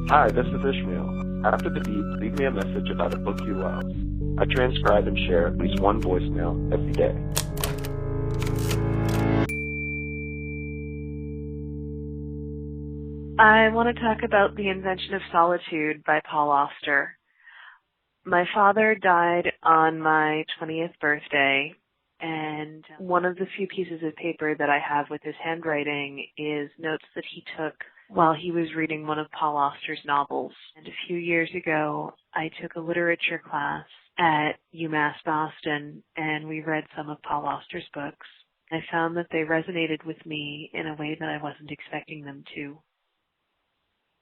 Hi, this is Ishmael. After the beep, leave me a message about a book you love. I transcribe and share at least one voicemail every day. I want to talk about The Invention of Solitude by Paul Auster. My father died on my 20th birthday, and one of the few pieces of paper that I have with his handwriting is notes that he took while he was reading one of Paul Auster's novels. And a few years ago, I took a literature class at UMass Boston, and we read some of Paul Auster's books. I found that they resonated with me in a way that I wasn't expecting them to.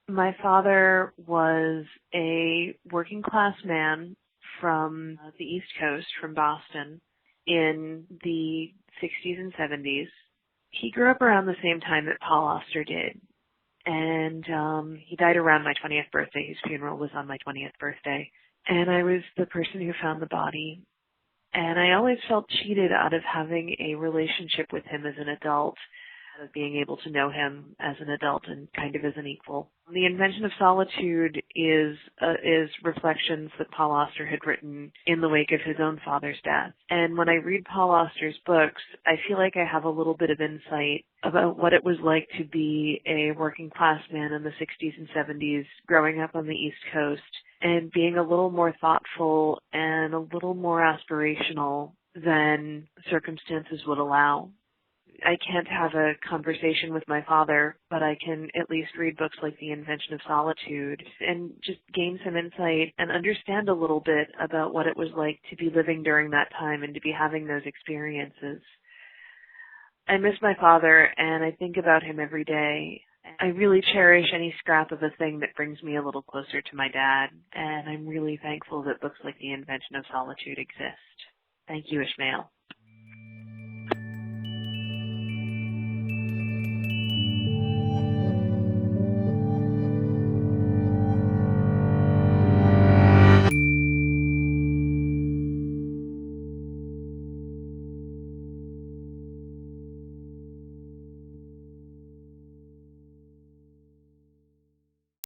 My father was a working class man from the East Coast, from Boston, in the 60s and 70s. He grew up around the same time that Paul Auster did, and he died around my 20th birthday. His funeral was on my 20th birthday, and I was the person who found the body. And I always felt cheated out of having a relationship with him as an adult, of being able to know him as an adult and kind of as an equal. The Invention of Solitude is reflections that Paul Auster had written in the wake of his own father's death. And when I read Paul Auster's books, I feel like I have a little bit of insight about what it was like to be a working class man in the 60s and 70s, growing up on the East Coast, and being a little more thoughtful and a little more aspirational than circumstances would allow. I can't have a conversation with my father, but I can at least read books like The Invention of Solitude and just gain some insight and understand a little bit about what it was like to be living during that time and to be having those experiences. I miss my father, and I think about him every day. I really cherish any scrap of a thing that brings me a little closer to my dad, and I'm really thankful that books like The Invention of Solitude exist. Thank you, Ishmael.